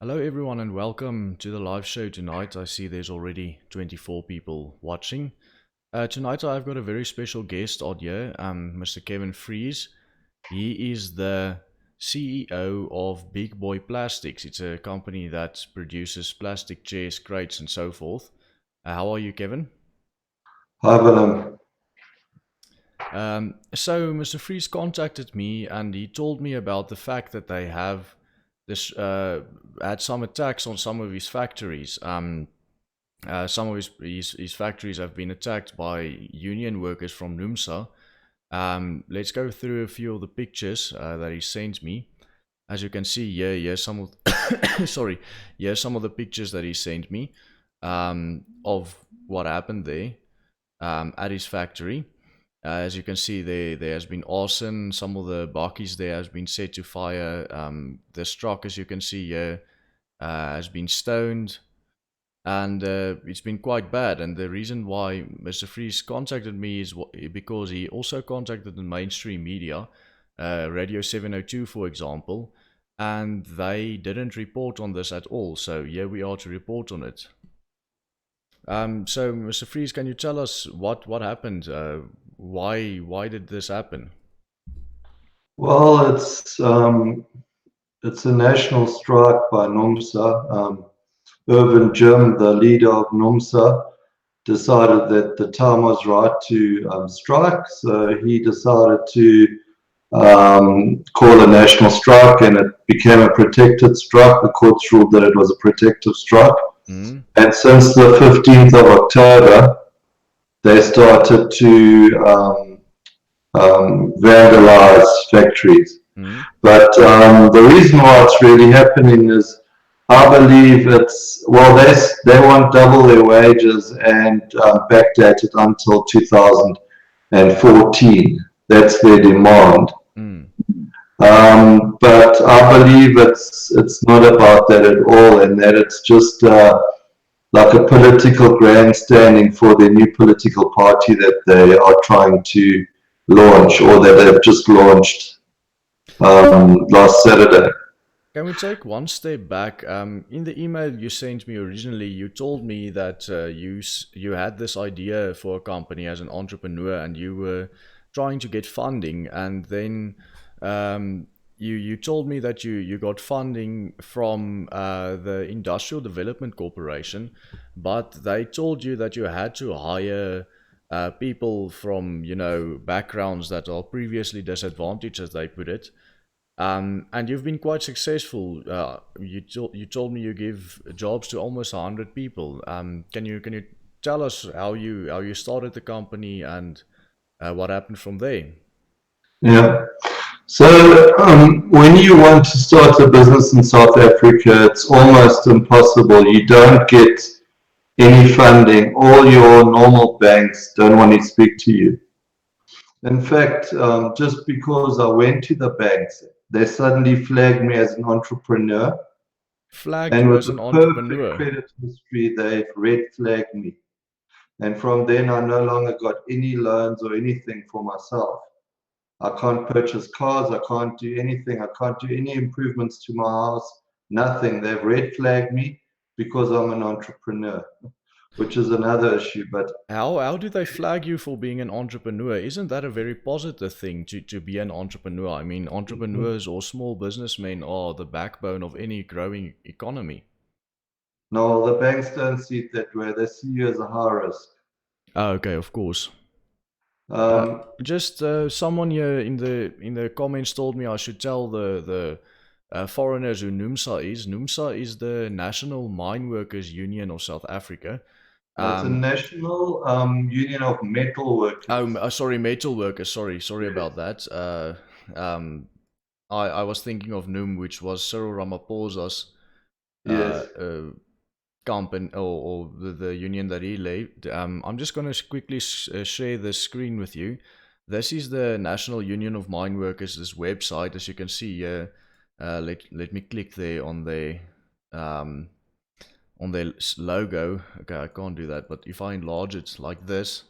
Hello, everyone, and welcome to the live show tonight. I see there's already 24 people watching. Tonight, I've got a very special guest on here, Mr. Kevin Freese. He is the CEO of Big Boy Plastics. It's a company that produces plastic chairs, crates, and so forth. How are you, Kevin? Hi, Willem. So Mr. Freeze contacted me and he told me about the fact that they have this had some attacks on some of his factories. Some of his factories have been attacked by union workers from NUMSA. Let's go through a few of the pictures that he sent me. As you can see here's some of sorry, here's some of the pictures that he sent me of what happened there at his factory. As you can see, there has been arson. Some of the bakkies there has been set to fire. The truck, as you can see here, has been stoned, and it's been quite bad. And the reason why Mr. Freeze contacted me is because he also contacted the mainstream media, Radio 702, for example, and they didn't report on this at all. So here we are to report on it. So, Mr. Freeze, can you tell us what happened? Why did this happen? Well, it's a national strike by NUMSA. Irvin Jim, the leader of NUMSA, decided that the time was right to strike. So he decided to call a national strike, and it became a protected strike. The courts ruled that it was a protective strike. Mm, And since the 15th of October, they started to vandalize factories. mm, But the reason why it's really happening is I believe they want double their wages and backdate it until 2014. That's their demand. mm. But I believe it's not about that at all, and that it's just like a political grandstanding for their new political party that they are trying to launch, or that they've just launched last Saturday. Can we take one step back? In the email you sent me originally, you told me that you had this idea for a company as an entrepreneur, and you were trying to get funding, and then you told me that you got funding from the Industrial Development Corporation, but they told you that you had to hire people from backgrounds that are previously disadvantaged, as they put it. And you've been quite successful. You told me you give jobs to almost 100 people. Can you tell us how you started the company and what happened from there? Yeah. So when you want to start a business in South Africa, it's almost impossible. You don't get any funding. All your normal banks don't want to speak to you. In fact, just because I went to the banks, they suddenly flagged me as an entrepreneur. Flagged And you with as an a perfect entrepreneur. credit history, they've red flagged me. And from then, I no longer got any loans or anything for myself. I can't purchase cars. I can't do anything. I can't do any improvements to my house. Nothing. They've red flagged me because I'm an entrepreneur, which is another issue. But How do they flag you for being an entrepreneur? Isn't that a very positive thing to be an entrepreneur? I mean, entrepreneurs or small businessmen are the backbone of any growing economy. no, the banks don't see it that way. They see you as a high risk. Ah, okay, of course. Uh, Um, just someone here in the comments told me I should tell the foreigners who NUMSA is. NUMSA is the National Mine Workers Union of South Africa. it's a Um, national union of metal workers. sorry, metal workers. Sorry about that. Um, I was thinking of NUM, which was Cyril Ramaphosa's uh, Yes. uh, company or the union that he led. I'm just going to quickly share the screen with you. This is the National Union of Mine Workers, this website, as you can see here. Let me click there um, on their logo. Okay, I can't do that, but if I enlarge it like this,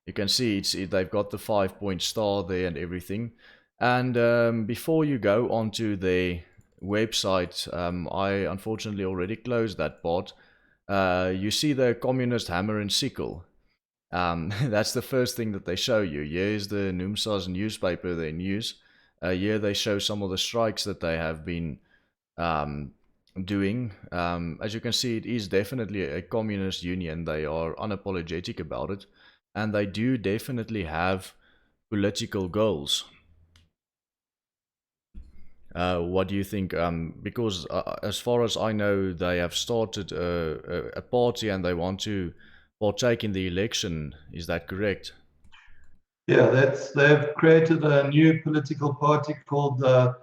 you can see they've got the 5 point star there and everything. And before you go onto their website, I unfortunately already closed that part. You see the communist hammer and sickle. That's the first thing that they show you. Here's the NUMSA's newspaper, their news. Here they show some of the strikes that they have been um, doing. As you can see, it is definitely a communist union. They are unapologetic about it. And they do definitely have political goals. What do you think? Because as far as I know, they have started a party and they want to partake in the election. Is that correct? Yeah, they've created a new political party called the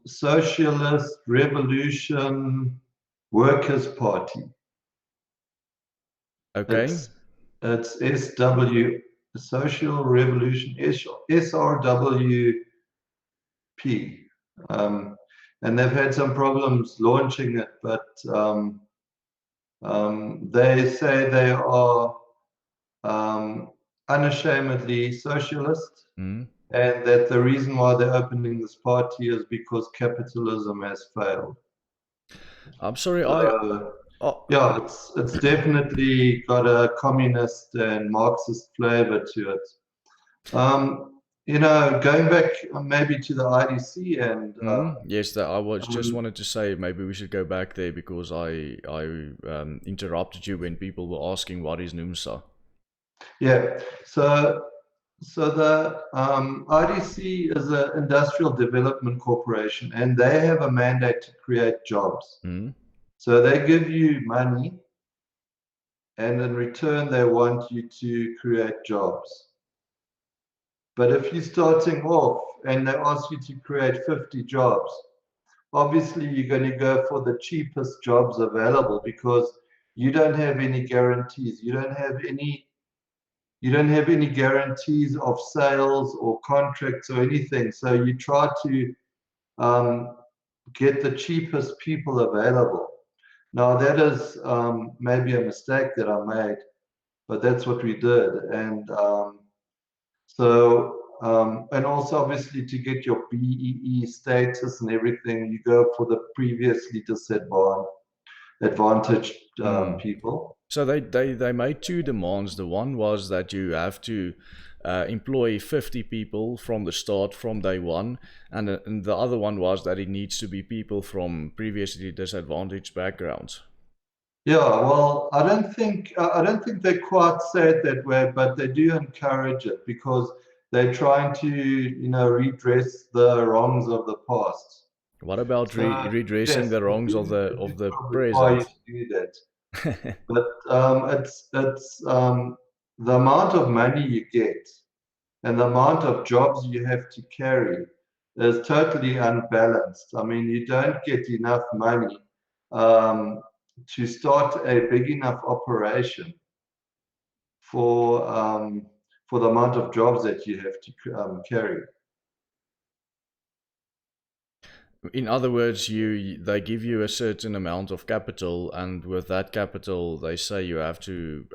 Socialist Revolution Workers' Party. Okay. It's SW, Social Revolution, SRWP. And they've had some problems launching it, but they say they are unashamedly socialist, Mm. and that the reason why they're opening this party is because capitalism has failed. I'm sorry. Oh, Yeah, it's definitely got a communist and Marxist flavor to it. Going back maybe to the IDC and yes, that I was just um, wanted to say maybe we should go back there because I interrupted you when people were asking what is NUMSA. yeah, so the IDC is an industrial development corporation, and they have a mandate to create jobs. Mm. So they give you money, and in return, they want you to create jobs. But if you're starting off and they ask you to create 50 jobs, obviously you're going to go for the cheapest jobs available because you don't have any guarantees. You don't have any guarantees of sales or contracts or anything. So you try to get the cheapest people available. Now that is maybe a mistake that I made, but that's what we did. And and also obviously to get your BEE status and everything, you go for the previously disadvantaged people. So they made two demands. The one was that you have to employ 50 people from the start, from day one, and the other one was that it needs to be people from previously disadvantaged backgrounds. Yeah, well, I don't think they quite say it that way, but they do encourage it because they're trying to, redress the wrongs of the past. What about So redressing yes, the wrongs of they the do require you present? to do that. But it's the amount of money you get and the amount of jobs you have to carry is totally unbalanced. I mean, you don't get enough money um, to start a big enough operation for for the amount of jobs that you have to carry. In other words, they give you a certain amount of capital, and with that capital, they say you have to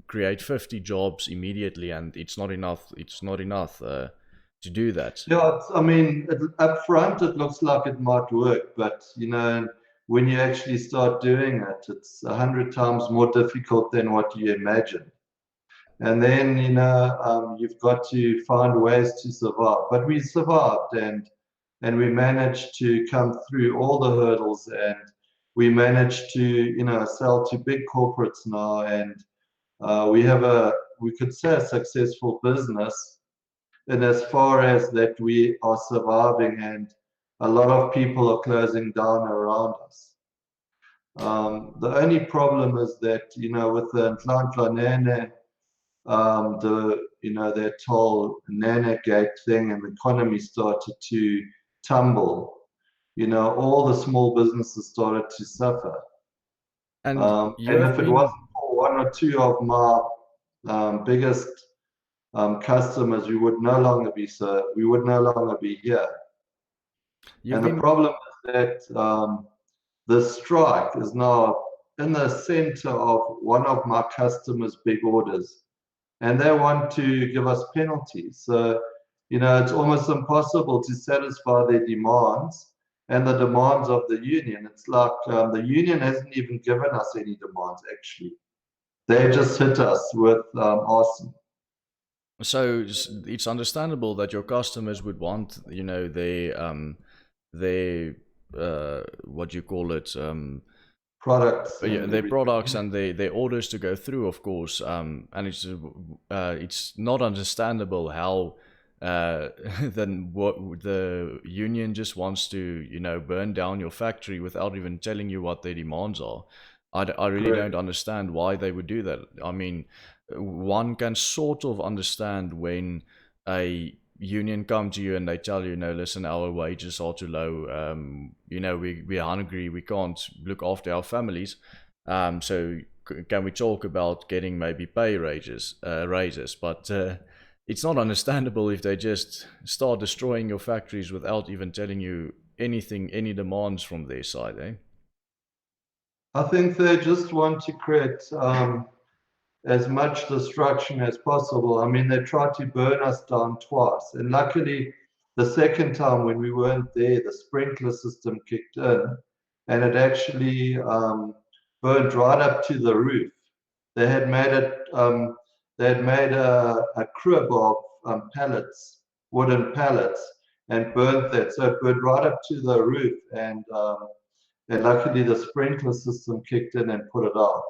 create 50 jobs immediately, and it's not enough. It's not enough to do that. Yeah, I mean, up front it looks like it might work, but when you actually start doing it, it's 100 times more difficult than what you imagine. And then you've got to find ways to survive. But we survived, and we managed to come through all the hurdles, and we managed to sell to big corporates now, and we could say a successful business in as far as that we are surviving, and a lot of people are closing down around us. The only problem is that with the Nhlanhla that whole Nana Gate thing, and the economy started to tumble. All the small businesses started to suffer. And you And have if it been wasn't for one or two of my biggest customers, we would no longer be here. you've And the been problem is that the strike is now in the center of one of my customers' big orders, and they want to give us penalties. So, it's almost impossible to satisfy their demands and the demands of the union. It's like the union hasn't even given us any demands, actually. They just hit us with arson. So it's understandable that your customers would want, their what you call it, Products yeah, and their products everything. and their orders to go through, of course. And it's not understandable how then what the union just wants to, burn down your factory without even telling you what their demands are. I really don't Correct. understand why they would do that. I mean, one can sort of understand when a union come to you and they tell you, no, listen, our wages are too low. We're hungry. We can't look after our families. So can we talk about getting maybe pay raises? But it's not understandable if they just start destroying your factories without even telling you anything, any demands from their side, eh? I think they just want to create as much destruction as possible. I mean, they tried to burn us down twice. And luckily, the second time when we weren't there, the sprinkler system kicked in and it actually burned right up to the roof. They had made a crib of pallets, wooden pallets, and burnt that. So it burned right up to the roof. And luckily, the sprinkler system kicked in and put it out.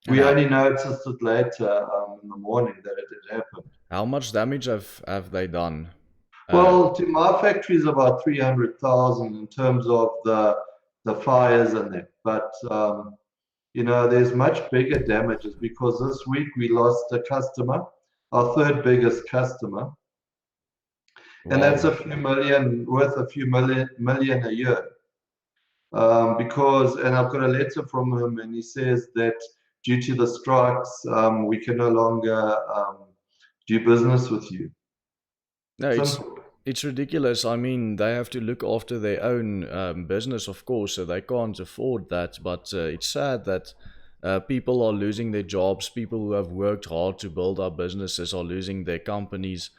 And We only noticed it later in the morning that it had happened. how much damage have they done? Well, to my factory is about 300,000 in terms of the fires and that. But there's much bigger damages because this week we lost a customer, our third biggest customer, and that's Wow. a few million worth a few million a year. And I've got a letter from him, and he says that due to the strikes, we can no longer do business with you. No, Simple. it's ridiculous. I mean, they have to look after their own business, of course, so they can't afford that. But it's sad that people are losing their jobs. People who have worked hard to build up businesses are losing their companies.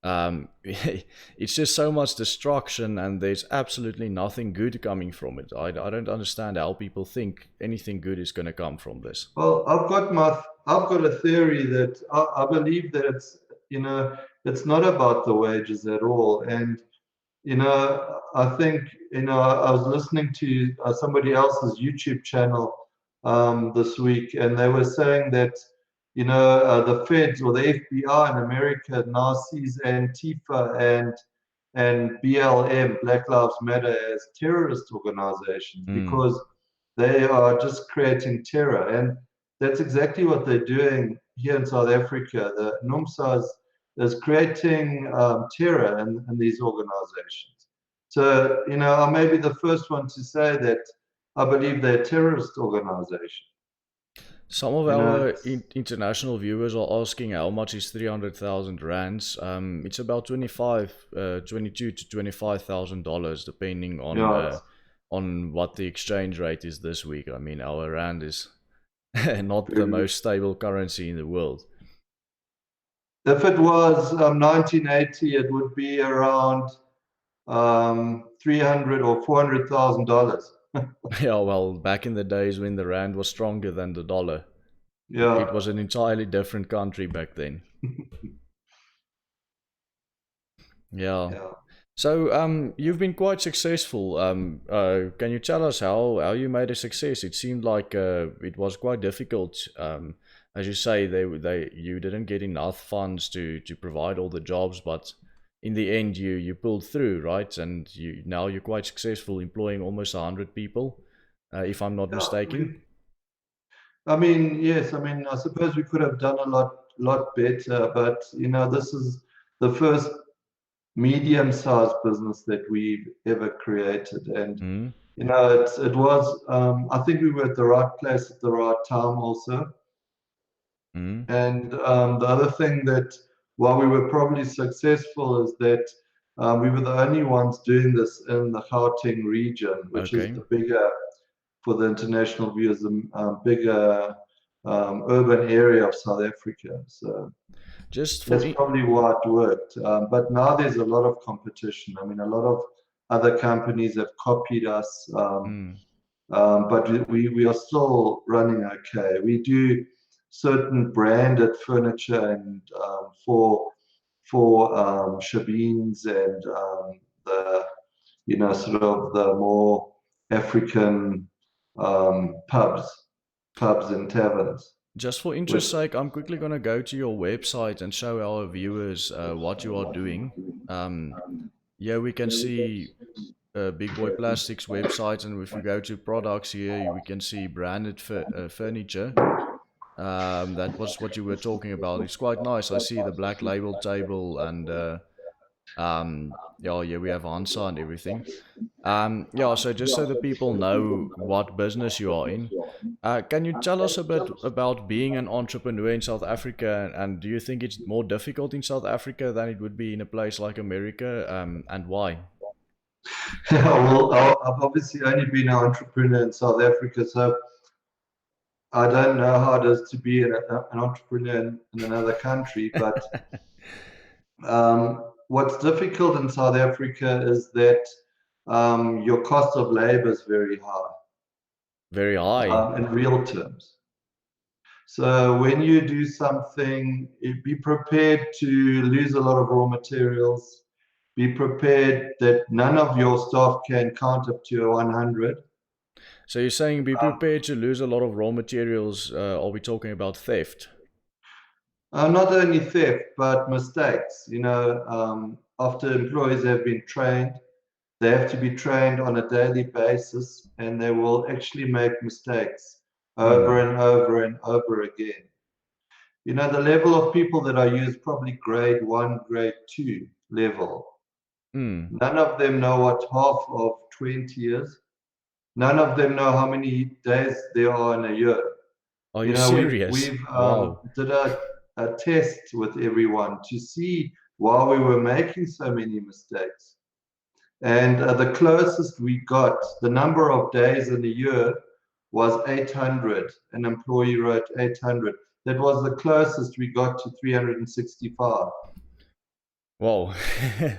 It's just so much destruction, and there's absolutely nothing good coming from it. I don't understand how people think anything good is going to come from this. Well, I've got a theory that I believe that it's not about the wages at all. And I think I was listening to somebody else's YouTube channel this week, and they were saying that the feds or the FBI in America now sees Antifa and BLM, Black Lives Matter, as terrorist organizations Mm. because they are just creating terror. And that's exactly what they're doing here in South Africa. The NUMSA is creating terror in these organizations. So, I may be the first one to say that I believe they're a terrorist organization. Some of You know, our it's, international viewers are asking how much is 300,000 rands. It's about 22 to $25,000, depending yeah, on what the exchange rate is this week. I mean, our rand is not the very, most stable currency in the world. if it was 1980, it would be around 300 or $400,000. Yeah, well, back in the days when the rand was stronger than the dollar, it Yeah, was an entirely different country back then. Yeah. yeah. So, you've been quite successful. Can you tell us how you made a success? It seemed like it was quite difficult. As you say, you didn't get enough funds to provide all the jobs, but in the end, you pulled through, right? And now you're quite successful, employing almost 100 people, if I'm not Yeah, mistaken. I mean, yes, I mean, I suppose we could have done a lot better, but this is the first medium-sized business that we've ever created, and Mm, it was. I think we were at the right place at the right time, also. mm, And the other thing that, while we were probably successful, is that we were the only ones doing this in the Gauteng region, which is okay. the bigger, for the international viewers, the bigger urban area of South Africa. So Just for that's probably why it worked. But now there's a lot of competition. I mean, a lot of other companies have copied us. Mm. But we are still running okay. We do certain branded furniture and for shebeens and the sort of the more African pubs and taverns. Just for interest With sake, I'm quickly going to go to your website and show our viewers what you are doing. Yeah, we can see Big Boy Plastics website, and if we go to products here, we can see branded furniture. That was what you were talking about. It's quite nice. I see the black label table, and yeah, we have Hansa and everything. Yeah, so just so the people know what business you are in, can you tell us a bit about being an entrepreneur in South Africa? And do you think it's more difficult in South Africa than it would be in a place like America? And why? well, I've obviously only been an entrepreneur in South Africa, so I don't know how it is to be an entrepreneur in another country. But what's difficult in South Africa is that your cost of labor is very high Very high. in real terms. So when you do something, be prepared to lose a lot of raw materials. Be prepared that none of your staff can count up to 100. So you're saying be prepared to lose a lot of raw materials. Are we talking about theft? Not only theft, but mistakes. After employees have been trained, they have to be trained on a daily basis, and they will actually make mistakes over Hmm. and over and over again. The level of people that I use, probably grade 1, grade 2 level. Hmm. None of them know what half of 20 is. None of them know how many days there are in a year. Are you We've serious? Wow. did a test with everyone to see why we were making so many mistakes. And the closest we got, the number of days in a year was 800. An employee wrote 800. That was the closest we got to 365. Wow.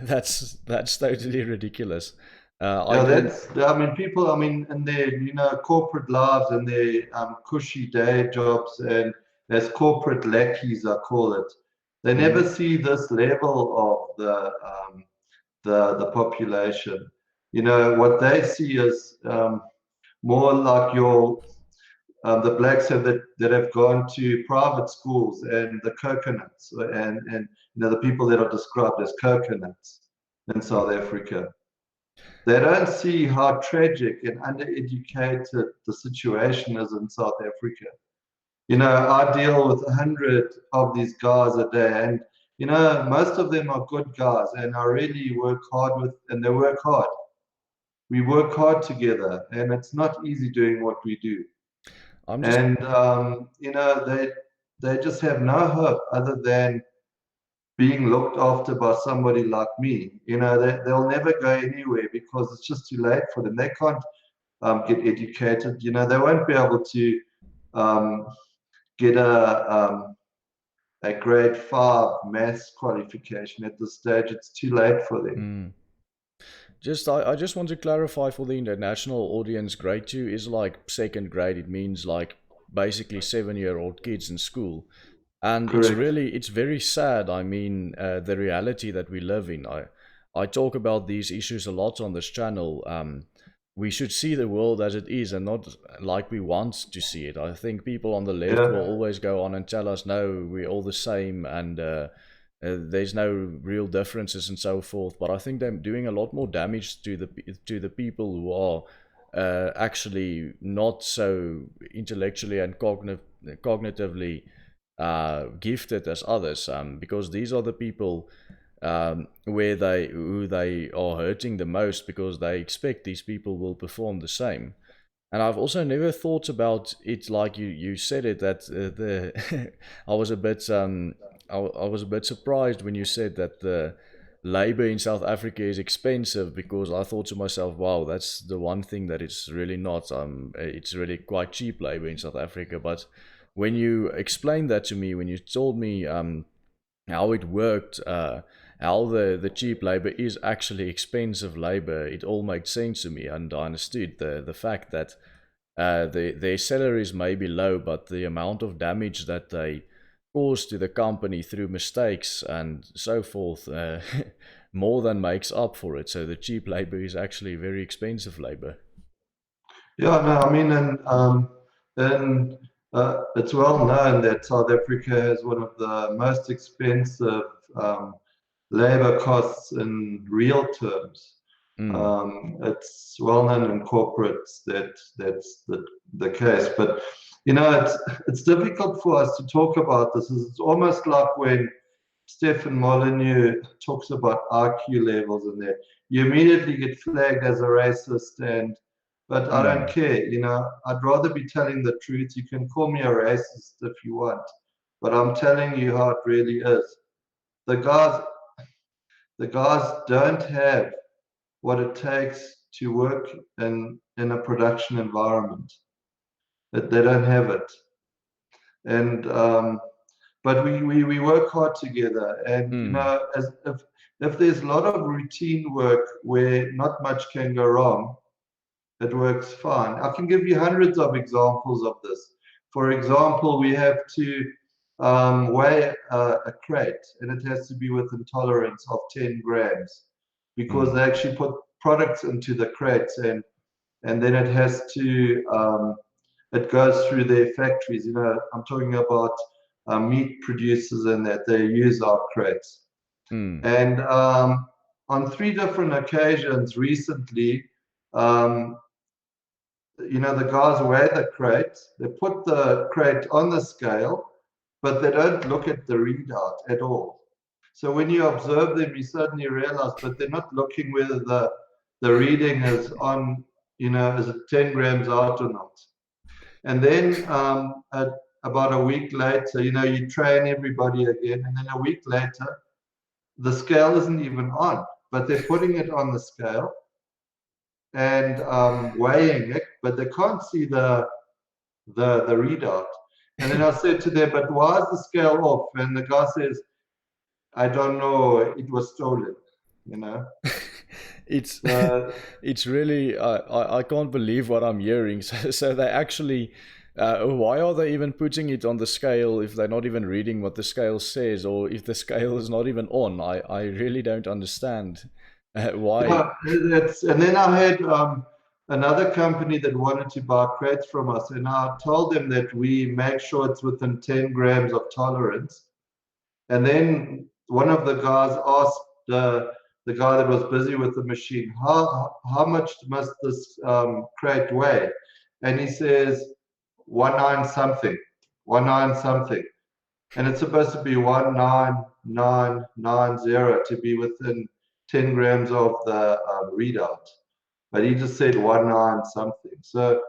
That's totally ridiculous. I Yeah, didn't. people, in their, corporate lives and their cushy day jobs and as corporate lackeys, I call it, they never Hmm. see this level of the population. What they see is more like the blacks that have gone to private schools and the coconuts and the people that are described as coconuts in South Africa. They don't see how tragic and undereducated the situation is in South Africa. I deal with 100 of these guys a day, and most of them are good guys, and I really work hard with, and they work hard. We work hard together, and it's not easy doing what we do. I'm just. And they just have no hope other than being looked after by somebody like me. They'll never go anywhere because it's just too late for them. They can't get educated. They won't be able to um, get a grade 5 maths qualification at this stage. It's too late for them. Hmm. I just want to clarify for the international audience, grade 2 is like second grade. It means like basically 7-year-old kids in school. And Correct. it's very sad. I mean, the reality that we live in. I talk about these issues a lot on this channel. We should see the world as it is and not like we want to see it. I think people on the left will Yeah. always go on and tell us, no, we're all the same, and there's no real differences and so forth. But I think they're doing a lot more damage to the people who are actually not so intellectually and cognitively gifted as others, because these are the people who they are hurting the most, because they expect these people will perform the same. And I've also never thought about it like you said it, that the I was a bit I was a bit surprised when you said that the labor in South Africa is expensive, because I thought to myself, wow, that's the one thing that it's really not. It's really quite cheap labor in South Africa. But when you explained that to me, when you told me how it worked, how the cheap labor is actually expensive labor, it all made sense to me, and I understood the fact that their salaries may be low, but the amount of damage that they cause to the company through mistakes and so forth more than makes up for it. So the cheap labor is actually very expensive labor. Yeah, no, I mean, and it's well known that South Africa has one of the most expensive labor costs in real terms. It's well known in corporates that that's the case. But it's difficult for us to talk about this. It's almost like when Stefan Molyneux talks about IQ levels and that you immediately get flagged as a racist, but I don't care. I'd rather be telling the truth. You can call me a racist if you want, but I'm telling you how it really is. The guys don't have what it takes to work in a production environment. That they don't have it, and but we work hard together. And as if there's a lot of routine work where not much can go wrong, it works fine. I can give you hundreds of examples of this. For example, we have to weigh a crate, and it has to be within tolerance of 10 grams because they actually put products into the crates, and then it has to it goes through their factories. I'm talking about meat producers and that they use our crates. And on 3 different occasions recently, the guys weigh the crate, they put the crate on the scale, but they don't look at the readout at all. So when you observe them, you suddenly realize, but they're not looking whether the reading is on, is it 10 grams out or not. And then about a week later, you train everybody again, and then a week later, the scale isn't even on, but they're putting it on the scale and weighing it, but they can't see the readout. And then I said to them, but why is the scale off? And the guy says, I don't know, it was stolen. It's really I can't believe what I'm hearing. So they actually why are they even putting it on the scale if they're not even reading what the scale says, or if the scale is not even on? I really don't understand why. Yeah, and then I had another company that wanted to buy crates from us, and I told them that we make sure it's within 10 grams of tolerance. And then one of the guys asked the guy that was busy with the machine, how much must this crate weigh? And he says 19 something. And it's supposed to be 19990 to be within 10 grams of the readout. But he just said 19 something. So,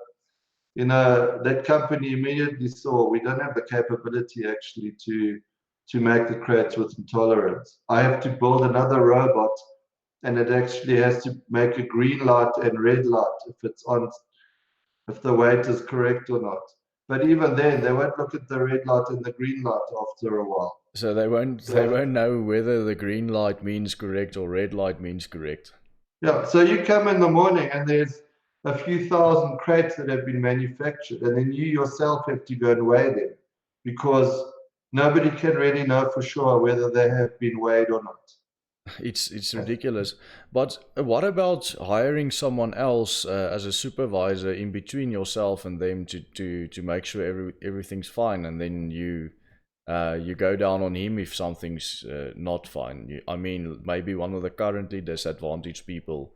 that company immediately saw we don't have the capability actually to make the crates with intolerance. I have to build another robot, and it actually has to make a green light and red light if it's on, if the weight is correct or not. But even then, they won't look at the red light and the green light after a while. So they won't know whether the green light means correct or red light means correct. Yeah, so you come in the morning and there's a few thousand crates that have been manufactured, and then you yourself have to go and weigh them because nobody can really know for sure whether they have been weighed or not. It's ridiculous. But what about hiring someone else as a supervisor in between yourself and them to make sure everything's fine, and then you go down on him if something's not fine? I mean, maybe one of the currently disadvantaged people.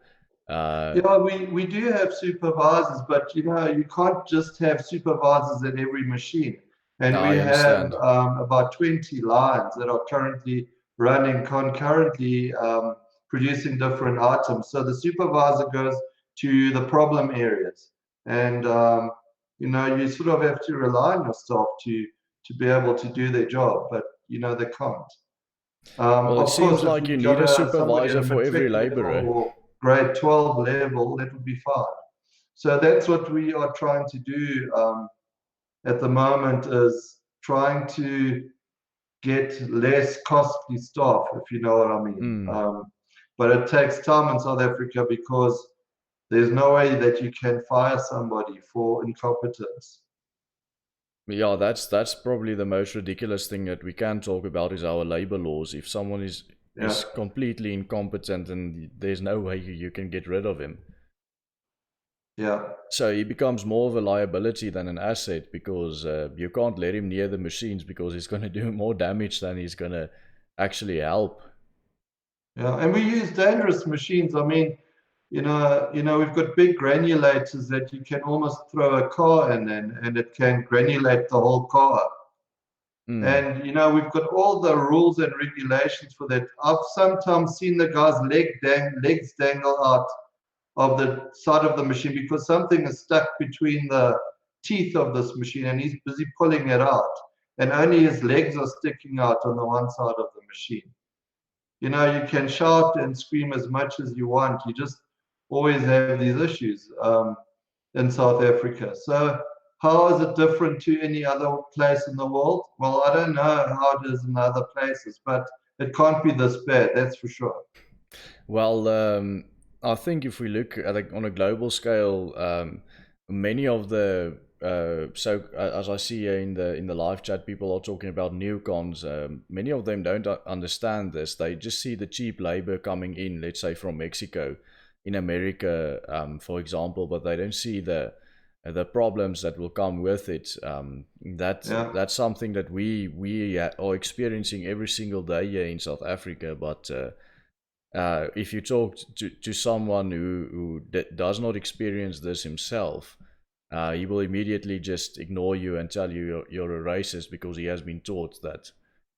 Yeah, we do have supervisors, but you can't just have supervisors at every machine. And No, we I understand. have about 20 lines that are currently running concurrently, producing different items. So the supervisor goes to the problem areas, and you sort of have to rely on yourself to be able to do their job, but they can't. Well, it Of course, seems if like you we need a got somebody at supervisor a for every matric level laborer. or grade 12 level, that would be fine. So that's what we are trying to do at the moment, is trying to get less costly staff, if you know what I mean. But it takes time in South Africa because there's no way that you can fire somebody for incompetence. Yeah, that's probably the most ridiculous thing that we can talk about is our labor laws. If someone is Yeah, completely incompetent, and there's no way you can get rid of him. yeah, So he becomes more of a liability than an asset because you can't let him near the machines because he's going to do more damage than he's going to actually help. yeah. And we use dangerous machines. I mean, we've got big granulators that you can almost throw a car in, and it can granulate the whole car. Mm. And we've got all the rules and regulations for that. I've sometimes seen the guy's legs dangle out of the side of the machine because something is stuck between the teeth of this machine, and he's busy pulling it out. And only his legs are sticking out on the one side of the machine. You can shout and scream as much as you want. You just always have these issues in South Africa. So how is it different to any other place in the world? Well, I don't know how it is in other places, but it can't be this bad, that's for sure. Well, I think if we look at on a global scale, many of the as I see here in the live chat, people are talking about new cons. Many of them don't understand this. They just see the cheap labor coming in, let's say from Mexico, in America, for example, but they don't see the problems that will come with it. That's something that we are experiencing every single day here in South Africa, but. If you talk to someone who does not experience this himself, he will immediately just ignore you and tell you you're a racist because he has been taught that,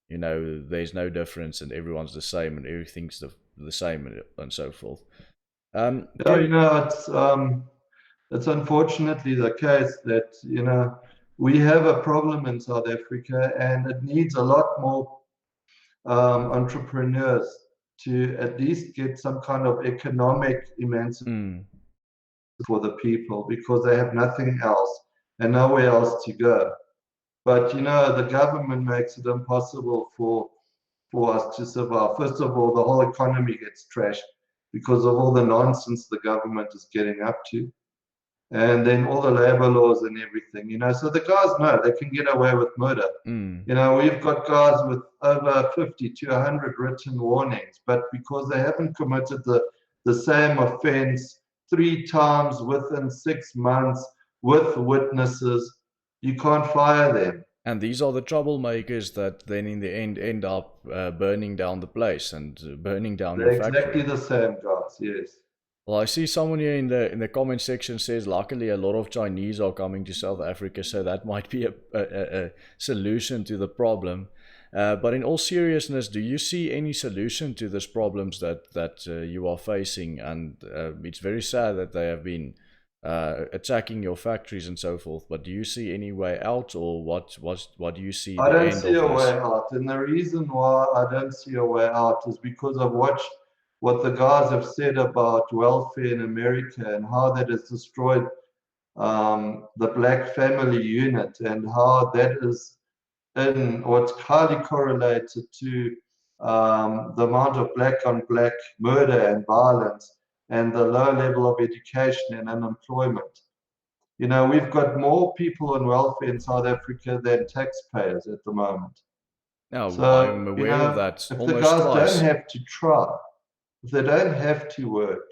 there's no difference and everyone's the same and everything's the same and so forth. It's unfortunately the case that we have a problem in South Africa, and it needs a lot more entrepreneurs to at least get some kind of economic emancipation for the people, because they have nothing else and nowhere else to go. But the government makes it impossible for us to survive. First of all, the whole economy gets trashed because of all the nonsense the government is getting up to. And then all the labor laws and everything, so the guys know they can get away with murder. We've got guys with over 50 to 100 written warnings, but because they haven't committed the same offense 3 times within 6 months with witnesses, you can't fire them. And these are the troublemakers that then in the end up burning down the place and burning down They're your factory. exactly the same guys, yes. Well, I see someone here in the comment section says, luckily a lot of Chinese are coming to South Africa, so that might be a solution to the problem. But in all seriousness, do you see any solution to these problems that you are facing? And it's very sad that they have been attacking your factories and so forth. But do you see any way out, or what do you see? I don't see a way out, and the reason why I don't see a way out is because I've watched what the guys have said about welfare in America and how that has destroyed the black family unit, and how that is what's highly correlated to the amount of black on black murder and violence and the low level of education and unemployment. We've got more people on welfare in South Africa than taxpayers at the moment. No, So, I'm aware of that. if the Almost guys twice. don't have to try, if they don't have to work,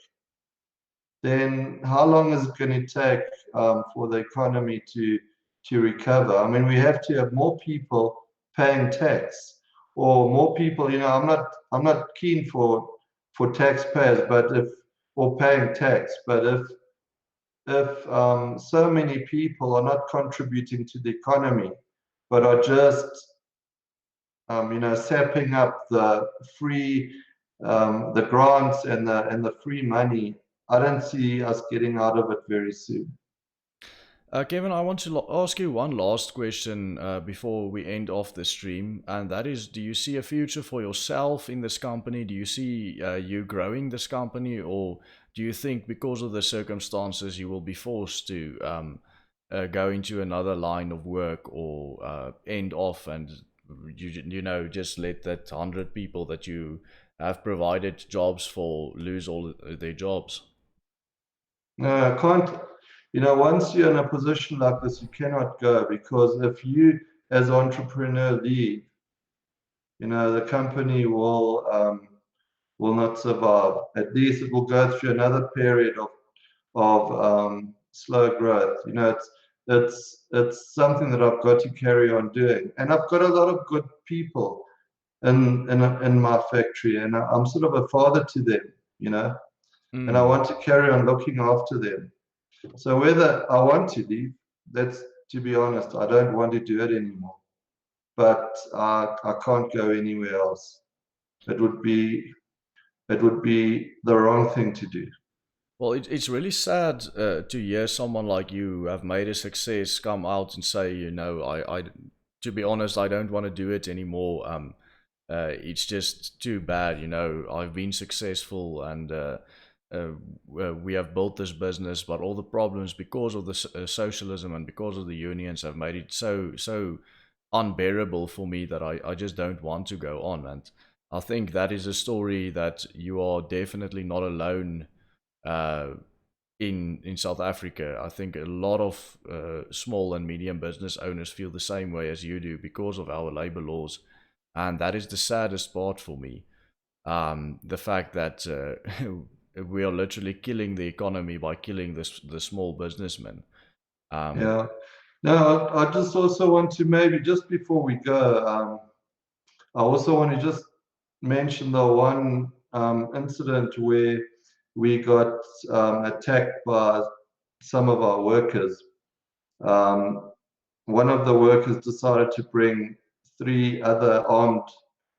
then how long is it going to take for the economy to recover? I mean, we have to have more people paying tax, or more people. I'm not keen for taxpayers, or paying tax, but if so many people are not contributing to the economy, but are just sapping up the free the grants and the free money, I don't see us getting out of it very soon. Kevin, I want to ask you one last question before we end off the stream, and that is, do you see a future for yourself in this company? Do you see you growing this company, or do you think because of the circumstances you will be forced to go into another line of work or end off and you know, just let that 100 people that you have provided jobs for lose all their jobs. No, I can't. Once you're in a position like this, you cannot go, because if you, as entrepreneur, leave, the company will not survive. At least it will go through another period of slow growth. It's something that I've got to carry on doing, and I've got a lot of good people in my factory, and I'm sort of a father to them, and I Mm. want to carry on looking after them. So whether I want to leave, that's, to be honest, I don't want to do it anymore. But I can't go anywhere else. It would be the wrong thing to do. Well, it's really sad to hear someone like you who have made a success come out and say, you know, to be honest, I don't want to do it anymore. It's just too bad, you know. I've been successful, and we have built this business, but all the problems because of the socialism and because of the unions have made it so unbearable for me that I just don't want to go on. And I think that is a story that you are definitely not alone uh, in South Africa. I think a lot of small and medium business owners feel the same way as you do because of our labor laws, and that is the saddest part for me. The fact that we are literally killing the economy by killing the small businessmen. Um, Yeah. Now, I just also want to, maybe just before we go, I also want to just mention the one incident where we got attacked by some of our workers. Um, One of the workers decided to bring three other armed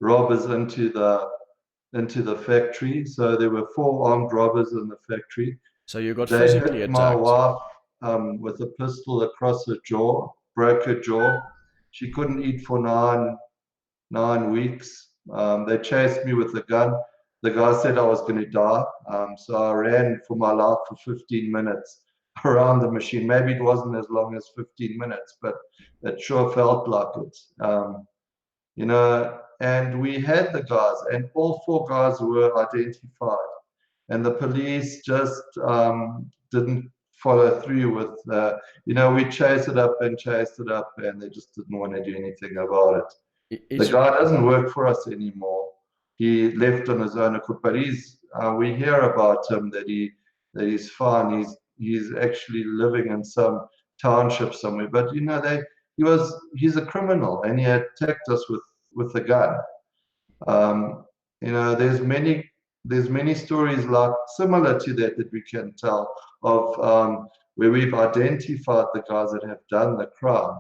robbers into the factory. So there were four armed robbers in the factory. so you got They physically hit my attacked. wife with a pistol across her jaw, broke her jaw. She couldn't eat for 9 weeks. They chased me with a gun. The guy said I was going to die. So I ran for my life for 15 minutes around the machine. Maybe it wasn't as long as 15 minutes, but it sure felt like it. And we had the guys, and all four guys were identified. And the police just didn't follow through with, we chased it up, and they just didn't want to do anything about it. The It's guy doesn't work for us anymore. He left on his own accord, but we hear about him that he's fine. He's actually living in some township somewhere. But he's a criminal, and he attacked us with a gun. Um, there's many stories like similar to that we can tell of where we've identified the guys that have done the crime,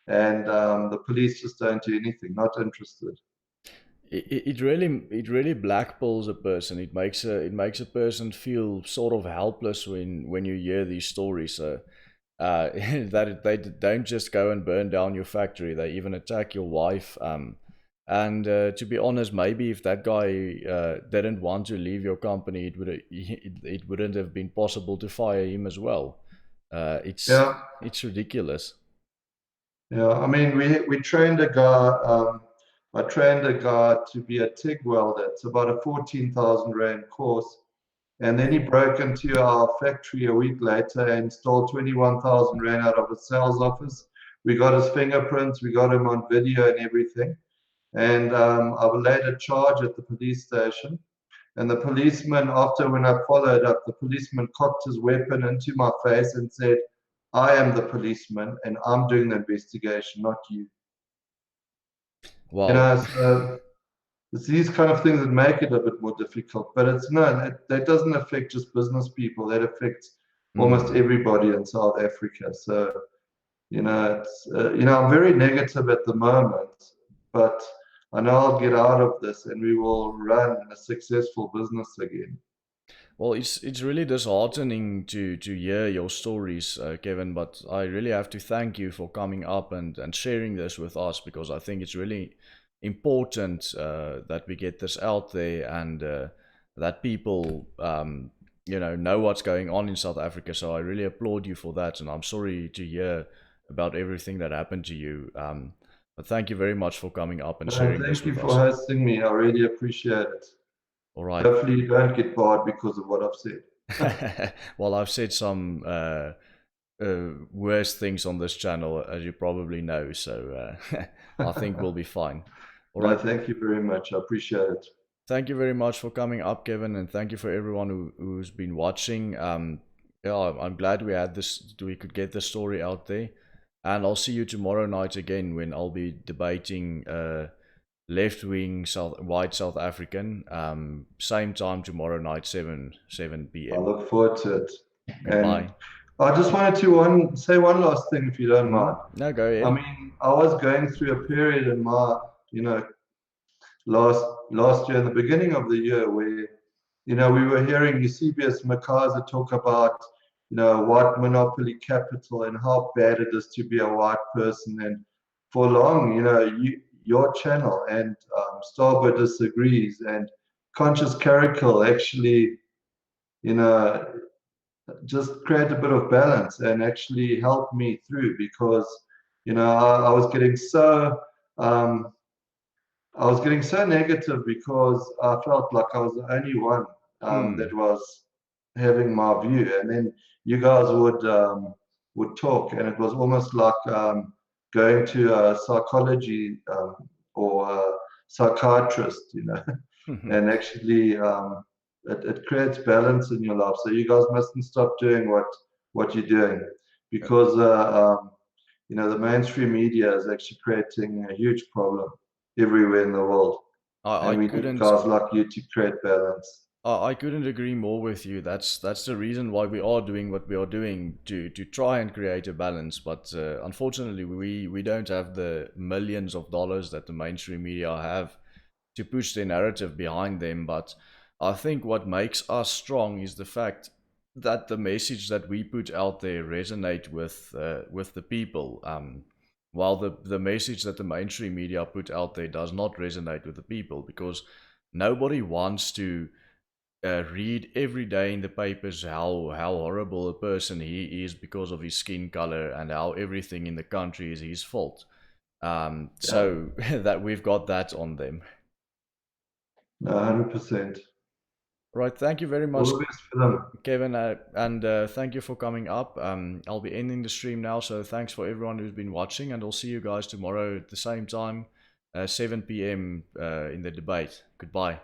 and the police just don't do anything, not interested. it really blackballs a person. It makes a person feel sort of helpless when you hear these stories. So that they don't just go and burn down your factory; they even attack your wife. And to be honest, maybe if that guy didn't want to leave your company, it wouldn't have been possible to fire him as well. It's Yeah, it's ridiculous. yeah. I mean, we trained a guy. I trained a guy to be a TIG welder. It's about a 14,000 rand course. And then he broke into our factory a week later and stole 21,000 rand out of a sales office. We got his fingerprints, we got him on video and everything. And I laid a charge at the police station. And the policeman, after when I followed up, the policeman cocked his weapon into my face and said, "I am the policeman and I'm doing the investigation, not you." Wow. So it's these kind of things that make it a bit more difficult. But it's no, that doesn't affect just business people. That affects almost Mm. everybody in South Africa. So I'm very negative at the moment, but I know I'll get out of this, and we will run a successful business again. Well, it's really disheartening to hear your stories, Kevin. But I really have to thank you for coming up and sharing this with us, because I think it's really important that we get this out there, and that people know what's going on in South Africa. So I really applaud you for that, and I'm sorry to hear about everything that happened to you. But thank you very much for coming up and sharing this Thank you with for us. hosting me. I really appreciate it. All right. Hopefully you don't get barred because of what I've said. Well, I've said some worse things on this channel, as you probably know, so I think we'll be fine. All right. Thank you very much. I appreciate it. Thank you very much for coming up, Kevin, and thank you for everyone who's been watching. Yeah, I'm glad we could get the story out there. And I'll see you tomorrow night again when I'll be debating left-wing white South African. Same time tomorrow night, 7 p.m. I look forward to it. Goodbye. And I just wanted to say one last thing, if you don't mind. No, go ahead. I mean, I was going through a period in my, last year, in the beginning of the year, where, we were hearing Eusebius Makaza talk about, white monopoly capital and how bad it is to be a white person. And for long, your channel and Starboard Disagrees and Conscious Caracal actually, just create a bit of balance and actually help me through, because, I was getting so negative because I felt like I was the only one that was having my view, and then you guys would talk, and it was almost like going to a psychology or a psychiatrist, and actually it creates balance in your life. So you guys mustn't stop doing what you're doing, because the mainstream media is actually creating a huge problem everywhere in the world, and we need guys like you to create balance. I couldn't agree more with you. That's the reason why we are doing what we are doing, to try and create a balance. But unfortunately, we don't have the millions of dollars that the mainstream media have to push their narrative behind them. But I think what makes us strong is the fact that the message that we put out there resonate with the people. While the message that the mainstream media put out there does not resonate with the people, because nobody wants to read every day in the papers how horrible a person he is because of his skin color, and how everything in the country is his fault. So that we've got that on them. 100%. Right, thank you very much, All the best for them. Kevin, and thank you for coming up. I'll be ending the stream now, so thanks for everyone who's been watching, and I'll see you guys tomorrow at the same time, 7 p.m. In the debate. Goodbye.